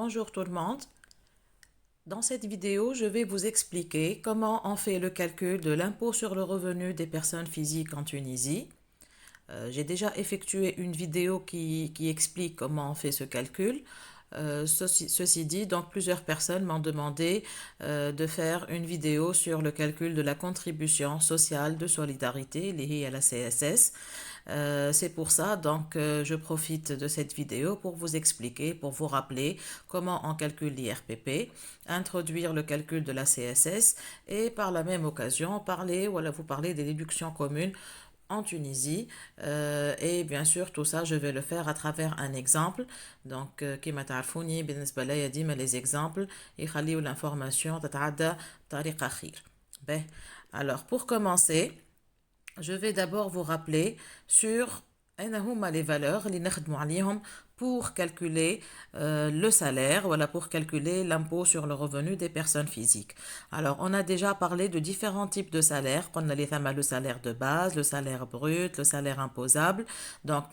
Bonjour tout le monde. Dans cette vidéo, je vais vous expliquer comment on fait le calcul de l'impôt sur le revenu des personnes physiques en Tunisie. J'ai déjà effectué une vidéo qui explique comment on fait ce calcul. Ceci dit, donc plusieurs personnes m'ont demandé de faire une vidéo sur le calcul de la contribution sociale de solidarité liée à la CSS. C'est pour ça donc je profite de cette vidéo pour vous expliquer, pour vous rappeler comment on calcule l'IRPP, introduire le calcul de la CSS et par la même occasion vous parler des déductions communes en Tunisie. Et bien sûr, tout ça, je vais le faire à travers un exemple. Donc, كما تعرفوني بالنسبة لي ديما les exemples يخليوا l'information تتعدى بطريقة خير. Ben, alors, pour commencer, je vais d'abord vous rappeler sur les valeurs اللي نخدموا عليهم pour calculer le salaire, voilà, pour calculer l'impôt sur le revenu des personnes physiques. Alors, on a déjà parlé de différents types de salaires. On a le salaire de base, le salaire brut, le salaire imposable. Donc,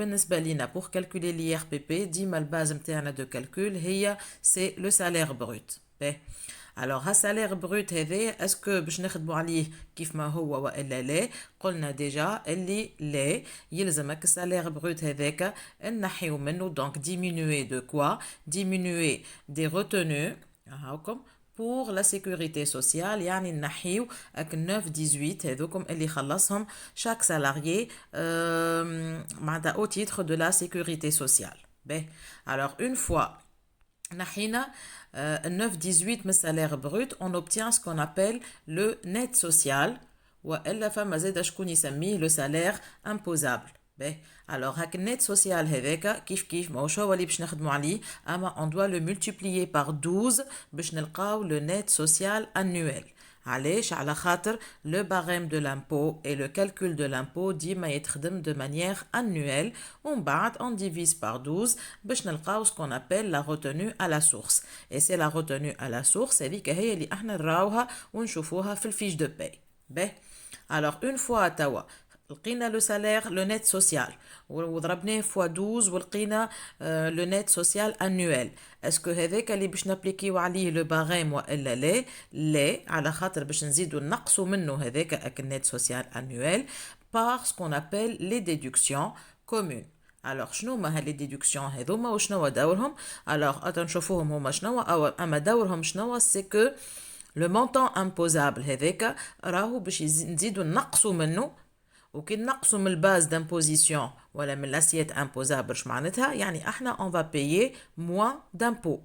pour calculer l'IRPP, ديما الباز متاعنا de calcul c'est le salaire brut. Alors, un salaire brut est-ce que باش نخدموا عليه كيف ما هو والا لا؟ قلنا déjà اللي لا، يلزمك السالير brut هذاك نحيو منه donc diminuer de quoi؟ Diminuer des retenues هاكم pour la sécurité sociale، يعني نحيو اك 9 18 هذوكم اللي خلصهم chaque salarié معناتها au titre de la sécurité sociale. Alors une fois نحينا 9-18 من salaire brut, on obtient ce qu'on appelle le net social والا فما زاد شكون يسميه le salaire imposable. Alors هاك النت social هذاك كيف ماهوش هو اللي باش نخدموا عليه، اما on doit le multiplier par 12 باش نلقاو le net social annuel. علاش؟ على خاطر le barème de l'impôt et le calcul de l'impôt ديما يتخدم de manière annuelle، ومن بعد on divise par 12 باش نلقاو ce qu'on appelle la retenue à la source. Et c'est la retenue à la source هذيك هي اللي احنا نراوها ونشوفوها في الفيش دو باي. Alors une fois توا لقينا لو سالير لو نت سوسيال وضربناه فوا 12 ولقينا لو نت سوسيال انويل، اسكو هذاك اللي باش نابليكيو عليه لو باريم والا لا؟ لا، على خاطر باش نزيدو نقصو منه هذاك النت سوسيال انويل par ce qu'on appelle les déductions communes. Alors شنو ما هالي ديدكسيون هذوما وشنو دورهم؟ alors نشوفوهم هما شنو، او اما دورهم شنو؟ سي كو لو مونطون امبوزابل هذاك راهو باش نزيدو نقصو منه، وكي نقصوا من الباز دامبوزيسيون ولا من لاسيت امبوزابل اش معناتها؟ يعني احنا اون فا بايي موان دامبو.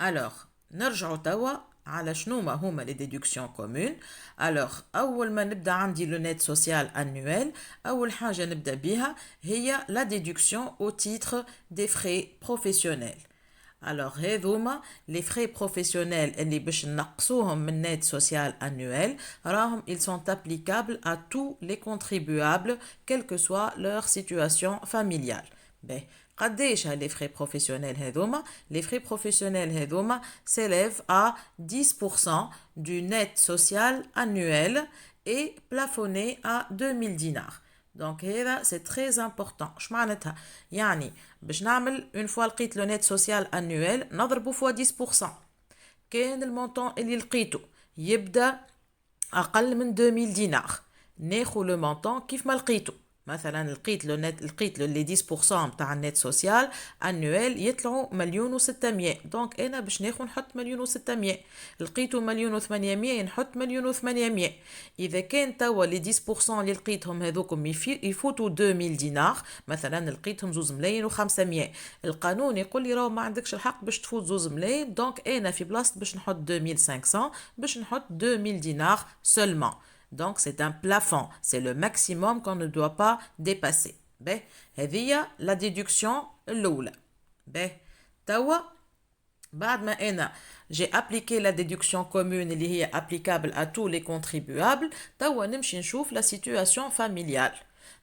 الوغ نرجعوا توا على شنو ما هما لي ديدكسيون كومون. الوغ اول ما نبدا عندي لو نيت سوسيال انويل، اول حاجه نبدا بها هي لا ديدكسيون او تيتر دي فري بروفيسيونيل. Alors, les frais professionnels اللي باش نقصوهم من net social annuel, ils sont applicables à tous les contribuables, quelle que soit leur situation familiale. قديش les frais professionnels هذوما؟ Les frais professionnels هذوما s'élèvent à 10% du net social annuel et plafonnés à 2000 dinars. Donc هذا c'est très important. اش معناتها؟ يعني باش نعمل une fois لقيت لو نت سوسيال انويل نضربه فوا 10%. كان المونطون اللي لقيته يبدا اقل من 2000 دينار، ناخذ لو مونطون كيف ما لقيته. مثلا لقيت لي 10% نتاع النت سوسيال انويل يطلعوا 1,600,000، دونك انا باش ناخذ نحط 1,600,000. لقيتو 1,800,000 نحط 1,800,000. اذا كان توا لي 10% اللي لقيتهم هذوكم يفوتوا 2000 دينار، مثلا لقيتهم 2,500,000، القانون يقول لي راهو ما عندكش الحق باش تفوت 2,000,000، دونك انا في بلاصه باش نحط 2,500 باش نحط 2000 دينار seulement. Donc c'est un plafond, c'est le maximum qu'on ne doit pas dépasser. هذه la déduction الأولى. توا بعد ما j'ai appliqué la déduction commune اللي هي applicable à tous les contribuables، توا نمشي نشوف la situation familiale.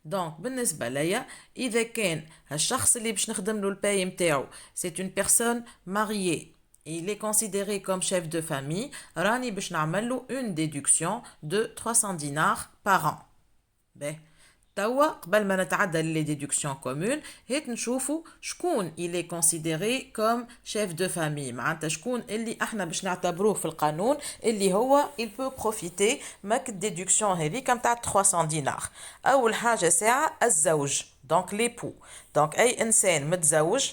Donc بالنسبة ليا إذا كان الشخص اللي باش نخدم له الباي متاعو c'est une personne mariée، il est considéré comme chef de famille، راني باش نعمل له une déduction de 300 dinars par an. توا قبل ما نتعدى les déductions communes هيك نشوفوا شكون il est considéré comme chef de famille معناتها شكون اللي احنا باش نعتبروه في القانون اللي هو il peut profiter ماك الديدكسيون هذيك نتاع 300 دينار. اول حاجه ساعه الزوج donc l'époux donc اي انسان متزوج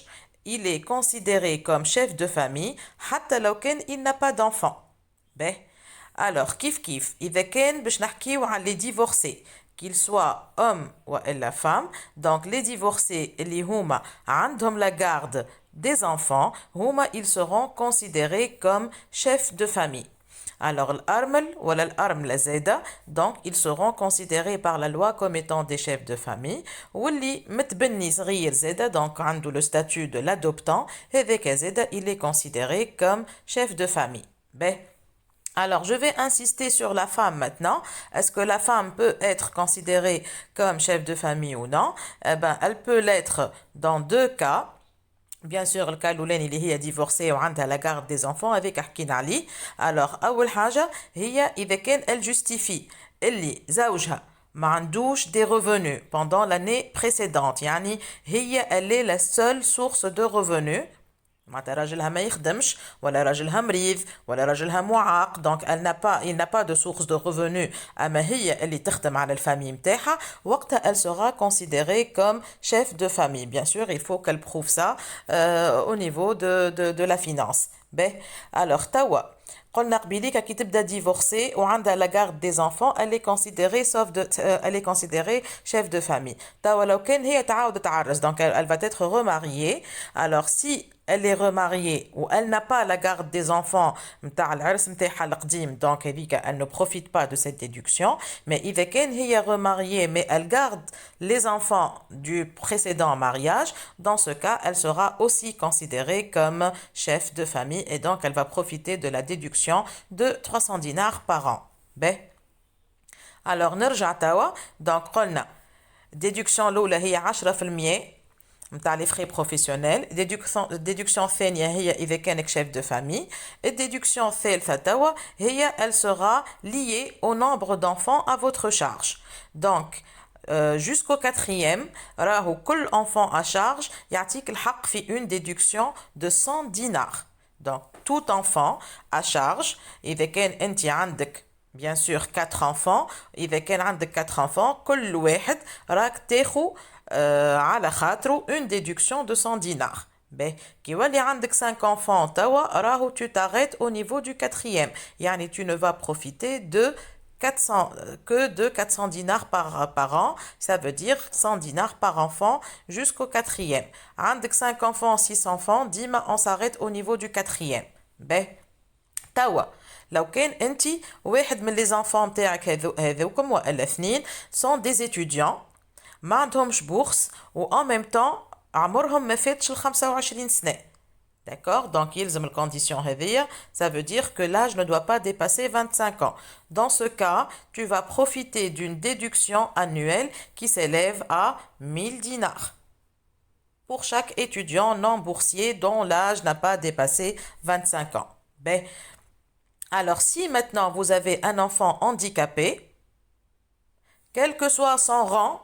il est considéré comme chef de famille حتى لو كان il n'a pas d'enfant. باهي alors كيف اذا كان باش نحكيو على les divorcés qu'ils soient hommes ou la femme donc les divorcés اللي هما عندهم la garde des enfants هما ils seront considérés comme chefs de famille. Alors الأرمل ولا الأرملة زايدة donc ils seront considérés par la loi comme étant des chefs de famille واللي متبني صغير زايدة donc عنده le statut de l'adoptant هذاك زايدة il est considéré comme chef de famille. باهي alors, je vais insister sur la femme maintenant. Est-ce que la femme peut être considérée comme chef de famille ou non? Eh ben, elle peut l'être dans deux cas. Bien sûr, le cas الأولاني اللي هي divorcée وعندها la garde des enfants avec حكينا عليه. Alors, أول حاجة هي إذا كان elle justifie اللي زوجها ما عندوش des revenus pendant l'année précédente. يعني هي elle est la seule source de revenus. معناتها راجلها ما يخدمش ولا راجلها مريض ولا راجلها معاق donc il n'a pas de source de revenus اما هي اللي تخدم على الفامي نتاعها وقتها elle sera considérée comme chef de famille. Bien sûr il faut qu'elle prouve ça au niveau de la finance. باهي alors توا قلنا قبيليك كي تبدا ديفورسي وعندها لا garde des enfants elle est considérée elle est considérée chef de famille. توا لو كان هي تعاود تعرس donc elle va être remariée. Alors si elle est remariée ou elle n'a pas la garde des enfants نتاع العرس نتاعها القديم donc هذيك elle ne profite pas de cette déduction. Mais إذا كان هي remariée mais elle garde les enfants du précédent mariage dans ce cas elle sera aussi considérée comme chef de famille et donc elle va profiter de la déduction de 300 dinars par an. باهي alors نرجع توا donc قلنا déduction الأولى هي 10% نتاع لي فري بروفيسيونيل. déduction الثانية هي إذا كانك شيف دو فامي. الديدكسيون الثالثة توا هي elle sera liée au nombre d'enfants à votre charge. donc jusqu'au quatrième راهو كل enfant à charge يعطيك الحق في une déduction de 100 dinars. donc tout enfant à charge إذا كان أنت عندك bien sûr 4 enfants إذا كان عندك 4 enfants كل واحد راك تاخو على خاطرو une déduction de 100 dinars. باهي كي يولي عندك 5 enfants توا راهو tu t'arrêtes au niveau du quatrième يعني tu ne vas profiter de 400 dinars par an, ça veut dire 100 dinars par enfant jusqu'au quatrième. عندك 5 enfants 6 enfants ديما on s'arrête au niveau du quatrième. باهي توا لو كان انت واحد من les enfants نتاعك هذوكم ولا اثنين sont des étudiants ما عندهمش بورس و en même temps عمرهم ما فاتش ال 25 سنة. D'accord? Donc, يلزم الكونديسيون هذيا, ça veut dire que l'âge ne doit pas dépasser 25 ans. Dans ce cas, tu vas profiter d'une déduction annuelle qui s'élève à 1000 dinars. Pour chaque étudiant non boursier dont l'âge n'a pas dépassé 25 ans. Ben, alors, si maintenant vous avez un enfant handicapé, quel que soit son rang,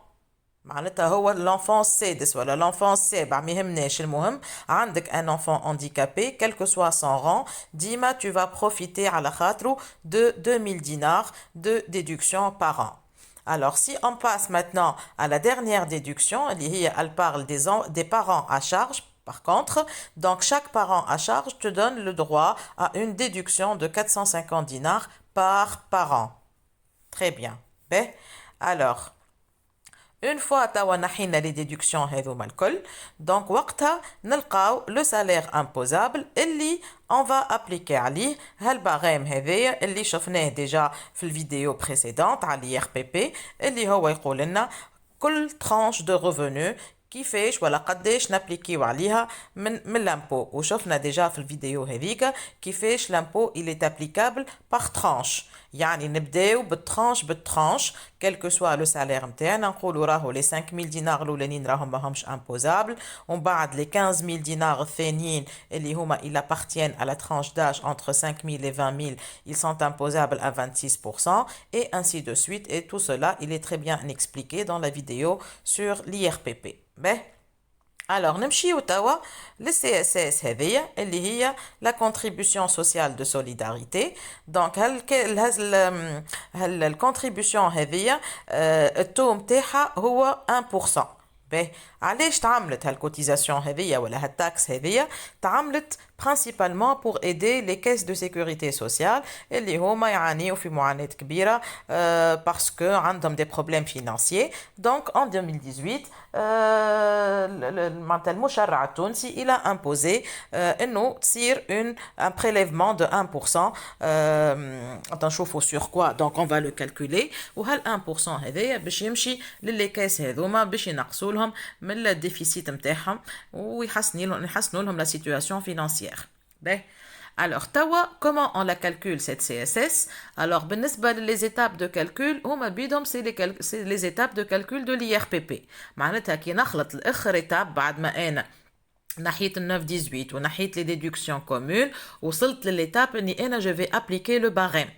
معناتها هو l'enfant السادس ولا l'enfant السابع ما يهمناش المهم عندك un enfant handicapé quel que soit son rang ديما tu vas profiter على خاطرو de 2000 dinars de déduction par an. Alors si on passe maintenant à la dernière déduction elle parle des parents à charge. Par contre, donc chaque parent à charge te donne le droit à une déduction de 450 dinars par parent. Très bien. Ben, alors une fois توا نحينا les déductions هذوما الكل donc وقتها نلقاو le salaire imposable اللي on va appliquer عليه هالبارام هذايا اللي شفناه déjà في الفيديو précédente على IRPP اللي هو يقول لنا كل tranche de revenus كيفاش ولا قداش نابليكيو عليها من لامبو. وشفنا ديجا في الفيديو هذيك كيفاش لامبو il est applicable par tranche. يعني نبداو بالترانش quel que soit le salaire نتاعنا، نقولوا راهو لي 5000 دينار الاولانيين راهم ماهمش امبوزابل، ومن بعد لي 15000 دينار الثانيين اللي هما ils appartiennent à la tranche d'âge entre 5000 et 20000 ils sont imposables à 26% et ainsi de suite. Et tout cela il est très bien expliqué dans la vidéo sur l'IRPP. Ben alors نمشيو توا للسي اس اس هذيا اللي هي لا contribution sociale de solidarité. دونك الكونتريبيوشن هذيا التو نتاعها هو 1%. باهي علاش تعملت هالكوتيزاسيون هذيا ولا هالتاكس هذيا؟ تعملت principalement pour aider les caisses de sécurité sociale اللي هما يعانيوا في معاناة كبيرة parce que عندهم des problèmes financiers. Donc en 2018 المشرع التونسي il a imposé انه تصير un prélèvement de 1%. نشوفوا sur quoi donc on va le calculer. وهال 1% هذايا باش يمشي للي كاس هذوما باش ينقصوا لهم من الديفيسيت نتاعهم ويحسنوا لهم la situation financière. Ben, alors, tawa, comment on la calcule cette CSS? Alors, بالنسبة les étapes de calcul, هما بيدهم c'est les étapes de calcul de l'IRPP. معناتها كي نخلط الآخر étape بعد ما أنا ناحية 9-18 وناحية les déductions communes وصلت للétape اني أنا je vais appliquer le barème.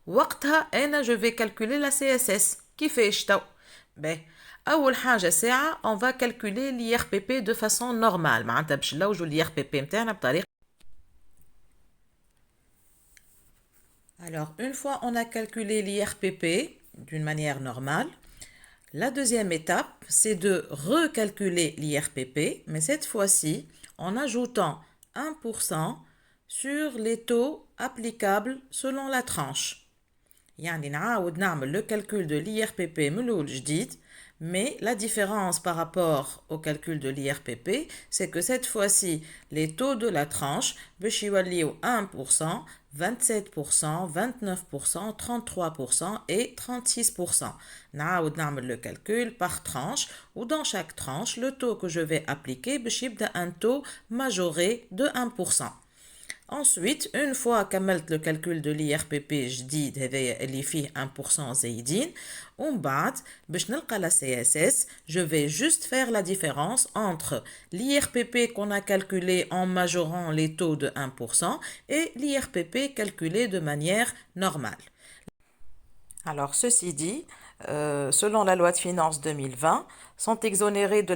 وقتها أنا je vais calculer la CSS. كيفاش تو؟ Ben, أول حاجة ساعة on va calculer l'IRPP de façon normale. معناتها باش نلوجوا l'IRPP متاعنا بطريقة. Alors, une fois on a calculé l'IRPP d'une manière normale, la deuxième étape, c'est de recalculer l'IRPP, mais cette fois-ci en ajoutant 1% sur les taux applicables selon la tranche. يعني نعاود نعمل le calcul de l'IRPP من الأول جديد. Mais la différence par rapport au calcul de l'IRPP, c'est que cette fois-ci, les taux de la tranche, باش يوليو 1%, 27%, 29%, 33% et 36%. نعاود نعمل le calcul par tranche, ou dans chaque tranche, le taux que je vais appliquer, باش يبدا un taux majoré de 1%. Ensuite, une fois كملت le calcul de l'IRPP جديد هذايا اللي فيه 1% زايدين، ومن بعد باش نلقى la CSS, je vais juste faire la différence entre l'IRPP qu'on a calculé en majorant les taux de 1% et l'IRPP calculé de manière normale. Alors, ceci dit, selon la loi de finances 2020, sont exonérées de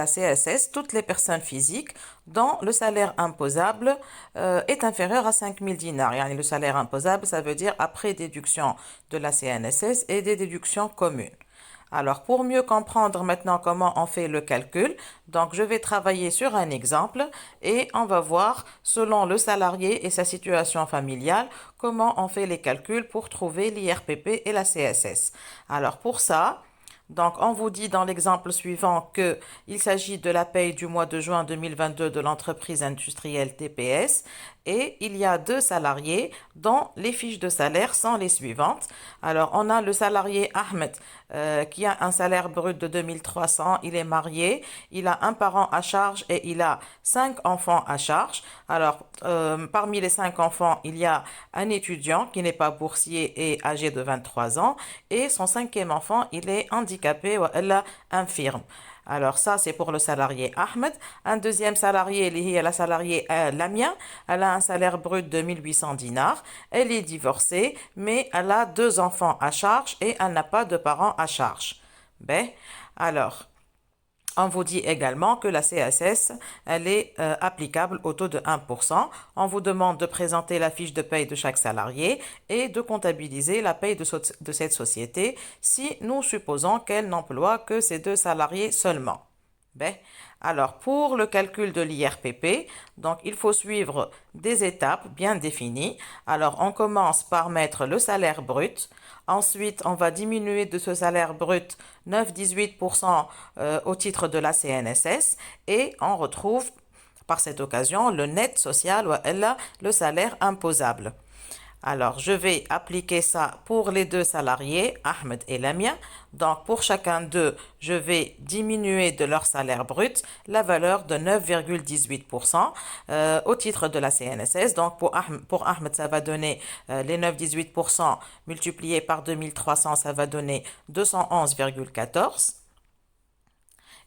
la CSS toutes les personnes physiques dont le salaire imposable est inférieur à 5000 dinars. Yani le salaire imposable, ça veut dire après déduction de la CNSS et des déductions communes. Alors, pour mieux comprendre maintenant comment on fait le calcul, donc je vais travailler sur un exemple et on va voir, selon le salarié et sa situation familiale, comment on fait les calculs pour trouver l'IRPP et la CSS. Alors, pour ça, donc, on vous dit dans l'exemple suivant qu'il s'agit de la paye du mois de juin 2022 de l'entreprise industrielle TPS et il y a 2 salariés dont les fiches de salaire sont les suivantes. Alors, on a le salarié Ahmed qui a un salaire brut de 2300, il est marié, il a un parent à charge et il a 5 enfants à charge. Alors, parmi les 5 enfants, il y a un étudiant qui n'est pas boursier et âgé de 23 ans et son 5e enfant, il est handicapé ou elle infirme. Alors ça, c'est pour le salarié Ahmed. Un deuxième salarié, la salariée Lamia, elle a un salaire brut de 1800 dinars. Elle est divorcée, mais elle a 2 enfants à charge et elle n'a pas de parents à charge. Ben, alors, on vous dit également que la CSS, elle est applicable au taux de 1%. On vous demande de présenter la fiche de paye de chaque salarié et de comptabiliser la paye de cette société si nous supposons qu'elle n'emploie que ces 2 salariés seulement. Ben, alors, pour le calcul de l'IRPP, donc il faut suivre des étapes bien définies. Alors, on commence par mettre le salaire brut. Ensuite, on va diminuer de ce salaire brut 9-18% au titre de la CNSS et on retrouve par cette occasion le net social ou le salaire imposable. Alors, je vais appliquer ça pour les deux salariés, Ahmed et Lamia. Donc, pour chacun d'eux, je vais diminuer de leur salaire brut la valeur de 9,18% au titre de la CNSS. Donc, pour Ahmed, ça va donner les 9,18% multipliés par 2300, ça va donner 211,14.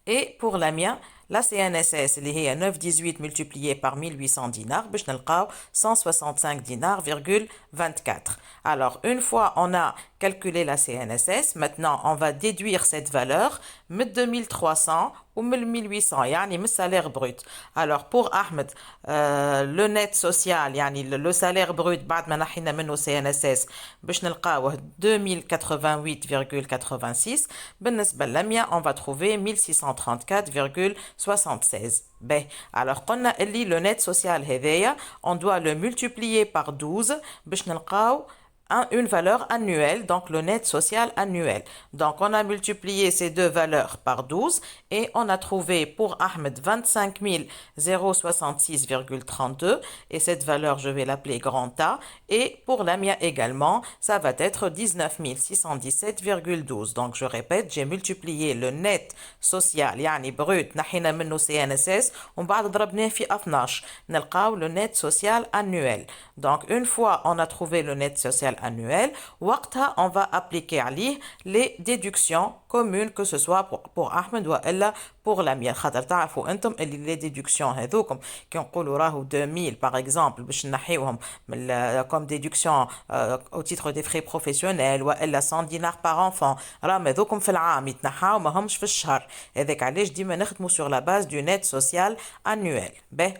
Et pour Lamia, la CNSS, اللي هي 9,18 multiplié par 1800 dinars, باش نلقاو 165 dinars,24. Alors, une fois on a calculé la CNSS, maintenant on va déduire cette valeur de 2300 ou 1800, يعني من salaire brut. Alors, pour Ahmed, le net social, يعني le salaire brut بعد ما نحينا منه CNSS, باش نلقاوه 2088,86. بالنسبة للميا, on va trouver 1634,76. Ben, alors, قلنا اللي le net social هذايا, on doit le multiplier par 12 باش نلقاو une valeur annuelle, donc le net social annuel. Donc, on a multiplié ces deux valeurs par 12 et on a trouvé pour Ahmed 25 066,32 et cette valeur, je vais l'appeler grand A. Et pour Lamia également, ça va être 19 617,12. Donc, je répète, j'ai multiplié le net social, يعني brut, نحينا منه CNSS, ومن بعد ضربناه في 12, نلقاو le net social annuel. Donc, une fois on a trouvé le net social annuel, وقتها on va appliquer عليه les déductions communes, que ce soit pour Ahmed ou elle pour Lamia. خاطر تعرفوا انتم اللي les déductions هذوكم كي نقولوا راهو 2000 par exemple باش نحيوهم comme déduction au titre des frais professionnels والا 100 dinars par enfant, راهم هذوكم في العام يتنحاو ما همش في الشهر. هذاك علاش ديما نخدموا sur la base du net social annuel. باهي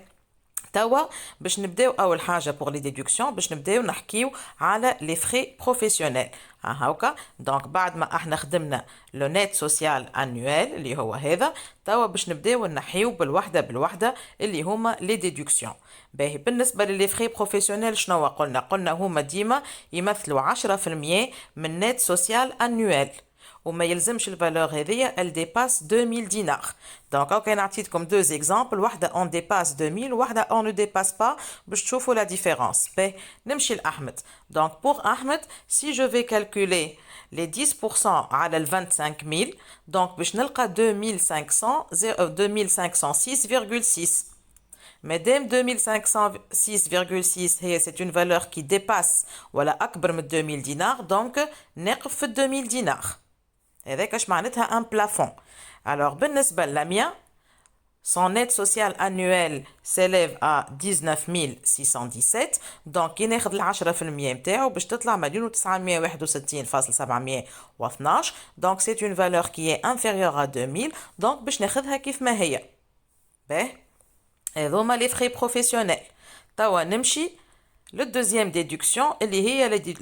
توا باش نبداو اول حاجه pour les déductions, باش نبداو نحكيو على les frais professionnels. هاكا دونك بعد ما احنا خدمنا لو نت سوسيال انويل اللي هو هذا, توا باش نبداو نحيو بالوحده اللي هما لي ديدكسيون. باهي بالنسبه للي فري بروفيسيونيل شنو قلنا هما ديما يمثلوا 10% من نت سوسيال انويل, وما يلزمش الفالور هذيا elle dépasse 2000 dinars. Donc اوكي نعطيكم deux exemples, واحده on dépasse 2000 وواحده on ne dépasse pas, باش تشوفوا la différence. باهي نمشي لأحمد. Donc pour Ahmed, si je vais calculer les 10% على ال 25000, donc باش نلقى 2506,6. Madame 2506,6 c'est une valeur qui dépasse ولا أكبر من 2000 dinars, donc نقف في 2000 dinars. هذاك اش معناتها un plafond. Alors بالنسبة للميا, son aide sociale annuelle s'élève à 19 617, donc كي ناخذ ال 10% نتاعو باش تطلع 1,961,712. donc c'est une valeur qui est inférieure à 2000, donc باش ناخذها كيف ما هي. باهي هذوما لي frais professionnels. توا نمشي le deuxième déduction,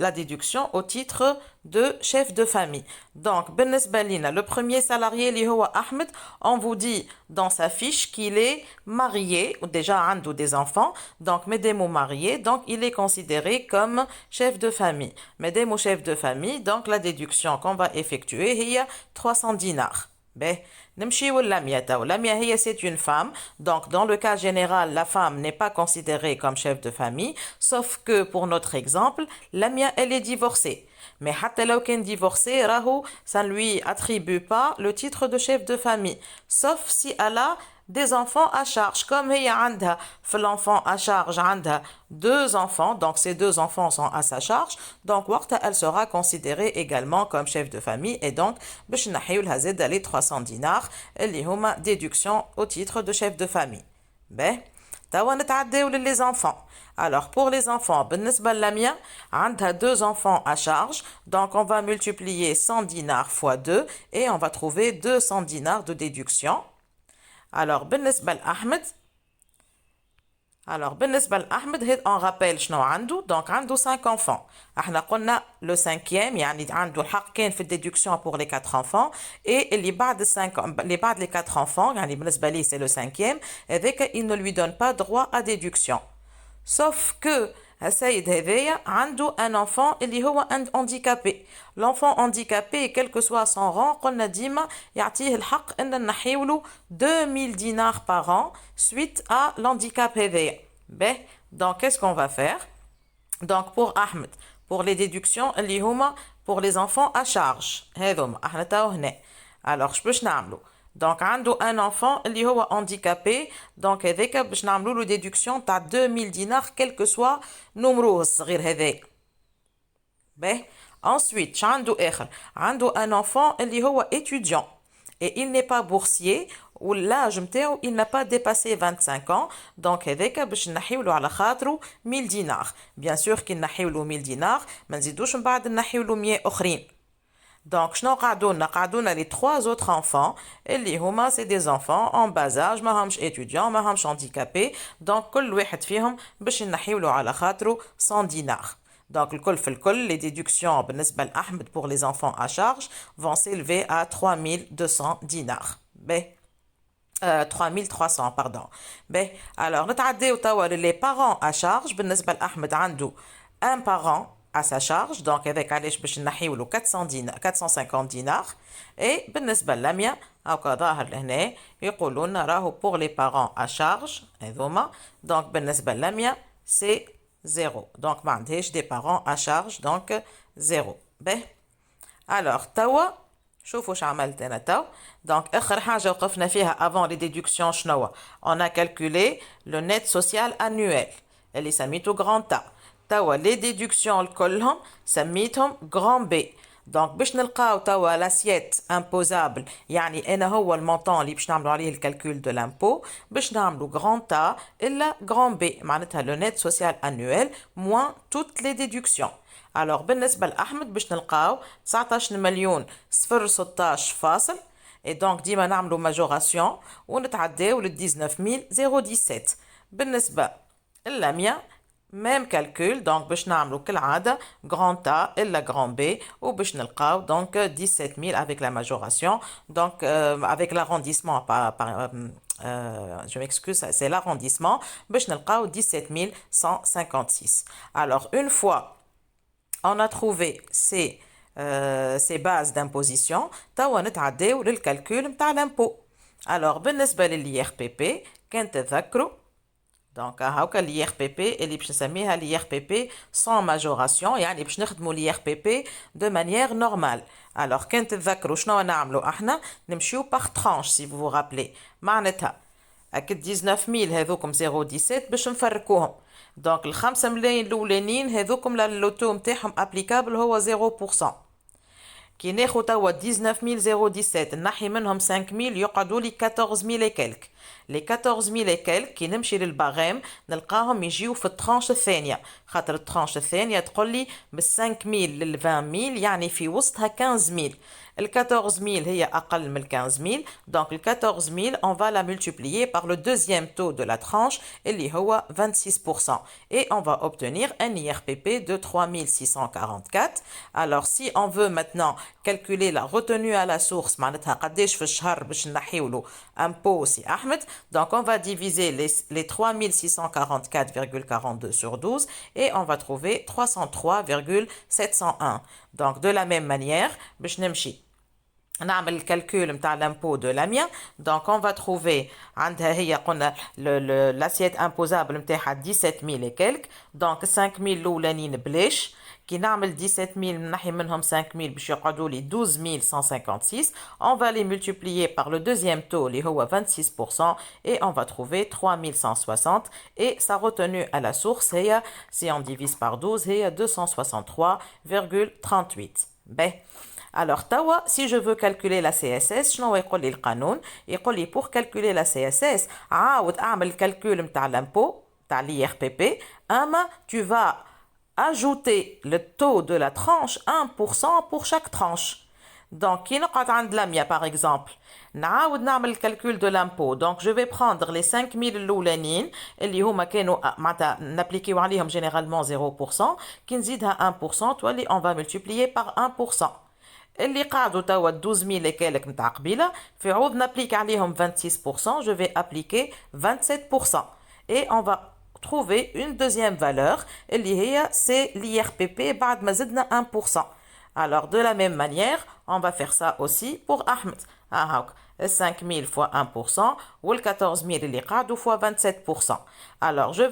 la déduction au titre de chef de famille. Donc, بالنسبة لنا, le premier salarié, اللي هو Ahmed, on vous dit dans sa fiche qu'il est marié, ou déjà عنده des enfants, donc mesdames marié, donc il est considéré comme chef de famille. Mesdames chef de famille, donc la déduction qu'on va effectuer, il y a 300 dinars. Ben, نمشيو للميا. Lamia هي c'est une femme, donc dans le cas général la femme n'est pas considérée comme chef de famille, sauf que pour notre exemple Lamia elle est divorcée. Mais حتى لو كان divorcée, راهو ça ne lui attribue pas le titre de chef de famille, sauf si elle a des enfants à charge. Comme هي عندها في l'enfant à charge عندها 2 enfants, donc ces 2 enfants sont à sa charge, donc وقتها elle sera considérée également comme chef de famille, et donc باش نحيو لها زاد les 300 dinars اللي هما déduction au titre de chef de famille. باهي توا نتعداو للي enfants. Alors pour les enfants, بالنسبة للميا عندها 2 enfants à charge, donc on va multiplier 100 dinars fois 2 et on va trouver 200 dinars de déduction. Alors بالنسبة لأحمد, on rappelle شنو عنده. donc عنده 5 enfants. احنا قلنا le 5e يعني عنده الحق كان في الديدكسيون pour les 4 enfants, et اللي بعد les 4 enfants يعني بالنسبة ليه c'est le 5e, هذاك il ne lui donne pas droit à déduction. sauf que السيد هذايا عنده un enfant اللي هو handicapé. l'enfant handicapé quel que soit son rang قلنا ديما يعطيه الحق ان نحيولو 2000 dinars par an suite à l'handicap هذايا. donc qu'est-ce qu'on va faire? Donc pour Ahmed, pour les déductions اللي هما pour les enfants à charge هذوما احنا تاو هنا. Alors باش نعملو donc عنده un enfant اللي هو handicapé donc هذاك باش نعملو له déduction تاع 2000 دينار quel que soit نمروه الصغير هذاك. باهي ensuite شعنده آخر عنده un enfant اللي هو étudiant et il n'est pas boursier ou l'âge نتاعو il n'a pas dépassé 25 ans donc هذاك باش نحيولو على خاطرو 1000 دينار bien sûr كي نحيولو 1000 دينار ما نزيدوش من بعد نحيولو 100 أخرين. Donc شنو قعدونا les trois autres enfants اللي هما c'est des enfants en bas âge ماهمش étudiants ماهمش handicapés donc كل واحد فيهم باش نحيولو على خاطرو 100 دينار. Donc الكل في الكل les déductions بالنسبة لأحمد pour les enfants à charge vont s'élever à 3200 dinars. باهي 3300 pardon. باهي alors نتعداو توا les parents à charge بالنسبة لأحمد عنده un parent à sa charge donc avec علاش باش نحيولو 450 دينار et بالنسبة للميا هاكا ظاهر لهنا يقولوا لنا راهو pour les parents à charge هذوما donc بالنسبة للميا c'est 0 donc ما عندهاش des parents à charge donc 0. باهي alors توا شوفوا واش عملت انا تو donc اخر حاجه وقفنا فيها avant les déductions شنو on a calculé le net social annuel اللي سميتو grand A. توا لي ديدكسيون الكلهم سميتهم grand B. دونك باش نلقاو توا لاسييت امبوزابل يعني انا هو المونطون اللي باش نعملوا عليه الكالكول دو لامبو باش نعملوا grand A الا grand B معناتها لو نت سوسيال انويل موان توت لي ديدكسيون. alors بالنسبه لاحمد باش نلقاو 19 مليون 016 فاصل et donc ديما نعملوا ماجوراسيون ونتعداو ل 19017. بالنسبه للميا même calcul donc باش نعملو كالعادة grand A إلا grand B وباش نلقاو donc 17000 avec la majoration donc avec l'arrondissement je m'excuse c'est l'arrondissement باش نلقاو 17156. alors une fois on a trouvé ces bases d'imposition توا نتعداو للكالكول متاع l'impôt. alors بالنسبة للIRPP كان تذكروا donc هاكا l'IRPP اللي باش نسميها l'IRPP sans majoration يعني باش نخدموا l'IRPP de manière normale. alors كان تتذكروا شنو نعملوا احنا نمشيو par tranche si vous vous rappelez معناتها اكيد 19000 هذوكم 0.17 باش نفركوهم donc ال 5 ملايين الاولانيين هذوكم اللوتو نتاعهم ابليكابل هو 0%. كي ناخذ توا 19017 نحي منهم 5000 يقعدوا لي 14000 وكلك. لي 14000 وكلك كي نمشي للباغام نلقاهم يجيو في الترانش الثانيه خاطر الترانش الثانيه تقول لي بال 5000 لل 20000 يعني في وسطها 15000. ال 14000 هي أقل من 15000 donc ال 14000 on va la multiplier par le deuxième taux de la tranche اللي هو 26% et on va obtenir un IRPP de 3644. alors si on veut maintenant calculer la retenue à la source معناتها قداش في الشهر باش نحيولو impôt سي أحمد donc on va diviser les 3644,42 sur 12 et on va trouver 303,701. donc de la même manière باش نمشي نعمل الكالكول متاع لامبو دو لاميا donc on va trouver عندها هي قلنا لاسييت امبوزابل متاعها 17000 وكلك donc 5000 الاولانيين بلاش كي نعمل 17000 نحي منهم 5000 باش يقعدوا لي 12156 on va les multiplier par le deuxième taux اللي هو 26% et on va trouver 3160 et sa retenue à la source هي si on divise par 12 هي 263,38. ben alors توا si je veux calculer la CSS شنو يقول لي القانون يقول لي pour calculer la CSS عاود اعمل الكالكول نتاع l'impôt نتاع l'IRPP اما tu vas ajouter le taux de la tranche 1% pour chaque tranche. donc كي نقعد عند لميا par exemple نعاود نعمل الكالكول de l'impôt donc je vais prendre les 5000 الاولانيين اللي هما كانوا معناتها نابليكيو عليهم généralement 0% كي نزيدها 1% تولي on va multiplier par 1%. اللي قاعدوا توا 12000 كالك نتاع قبيله في عوض نابليك عليهم 26% je vais appliquer 27% et on va trouver une deuxième valeur اللي هي c'est l'IRPP بعد ما زدنا 1%. alors de la même manière on va faire ça aussi pour Ahmed هاك 5000 fois 1% ou 14000 اللي قاعدوا fois 27%. alors je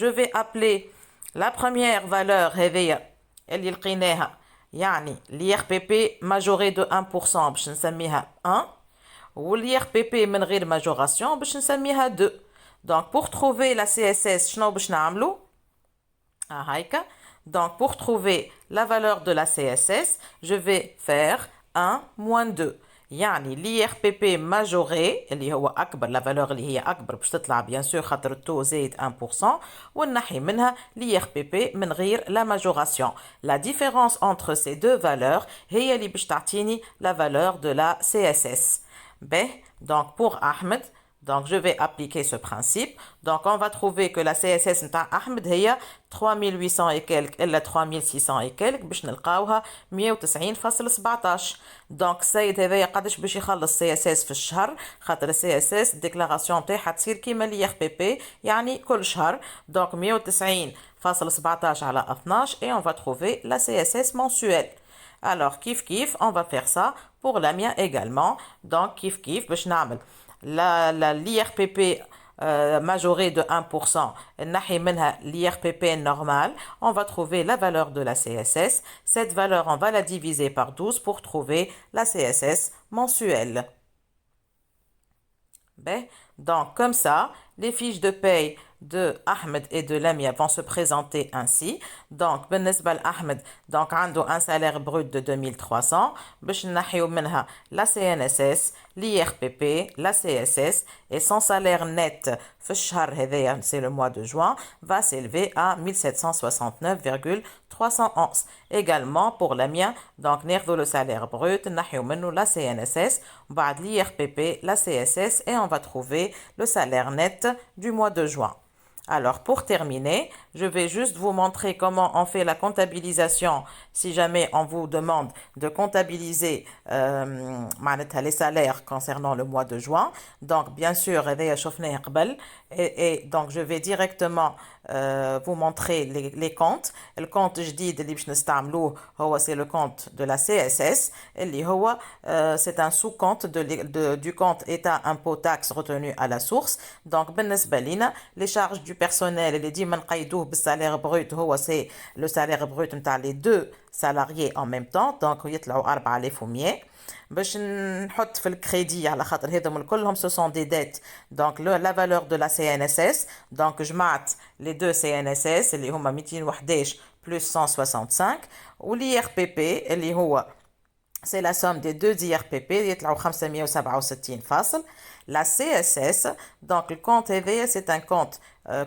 vais appeler La première valeur هذيا اللي لقيناها يعني l'IRPP majoré de 1% باش نسميها 1 والIRPP من غير majoration باش نسميها 2. Donc pour trouver la CSS شنو باش نعملو؟ هايكا. Donc pour trouver la valeur de la CSS, je vais faire 1 moins 2. يعني l'IRPP majoré اللي هو أكبر la valeur اللي هي أكبر باش تطلع bien sûr خاطر التو زايد 1% ونحي منها l'IRPP من غير la majoration. La différence entre ces deux valeurs هي اللي باش تعطيني la valeur de la CSS. Ben, donc pour Ahmed, donc je vais appliquer ce principe. Donc on va trouver que la CSS نتاع أحمد هي 3800 et quelques إلا 3600 et quelques باش نلقاوها 190.17. donc السيد هذايا قداش باش يخلص CSS في الشهر خاطر CSS الديكلاراسيون نتاعها تصير كيما لي RPP يعني كل شهر. donc 190.17 على 12 et on va trouver la CSS mensuelle. Alors كيف كيف on va faire ça pour la mienne également. donc كيف كيف باش نعمل l'IRPP majoré de 1%, l'IRPP normal, on va trouver la valeur de la CSS. Cette valeur, on va la diviser par 12 pour trouver la CSS mensuelle. Donc, comme ça, les fiches de paye de Ahmed et de Lamia vont se présenter ainsi. Donc, بالنسبة Ahmed, donc عنده un salaire brut de 2300. باش نحيو منها la CNSS, l'IRPP, la CSS et son salaire net في الشهر هذايا, c'est le mois de juin, va s'élever à 1769,311. Également pour Lamia, donc ناخذوا le salaire brut, نحيو منه la CNSS, بعد l'IRPP, la CSS et on va trouver le salaire net du mois de juin. Alors, pour terminer, je vais juste vous montrer comment on fait la comptabilisation si jamais on vous demande de comptabiliser les salaires concernant le mois de juin. Donc, bien sûr, et donc je vais directement vous montrer les comptes. Le compte جديد اللي باش نستعملوه هو c'est le compte de la CSS اللي هو c'est un sous-compte du compte état impôt taxe retenu à la source. Donc بالنسبة لينا les charges du personnel اللي ديما نقيدوه بالسالير brut هو c'est le salaire brut نتاع les deux salariés en même temps. Donc يطلعوا 4100 باش نحط في الكريدي على خاطر هذم كلهم ce sont des dettes. Donc la valeur de la CNSS, donc جمعت les deux CNSS اللي هما 211 plus 165 و l'IRPP اللي هو c'est la somme des deux IRPP يطلعوا 567 فاصل. La CSS, donc le compte EV, c'est un compte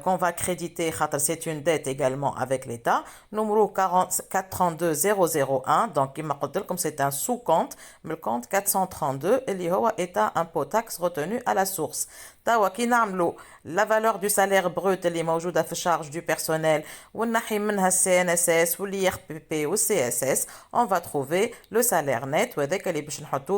qu'on va créditer, c'est une dette également avec l'État. Numéro 432001, donc comme c'est un sous-compte, mais le compte 432, il y a État impôt taxe retenu à la source. توا كي نعملوا la valeur du salaire brut اللي موجودة في charge du personnel ونحي منها CNSS والIRPP والCSS, on va trouver le salaire net وهذاك اللي باش نحطوه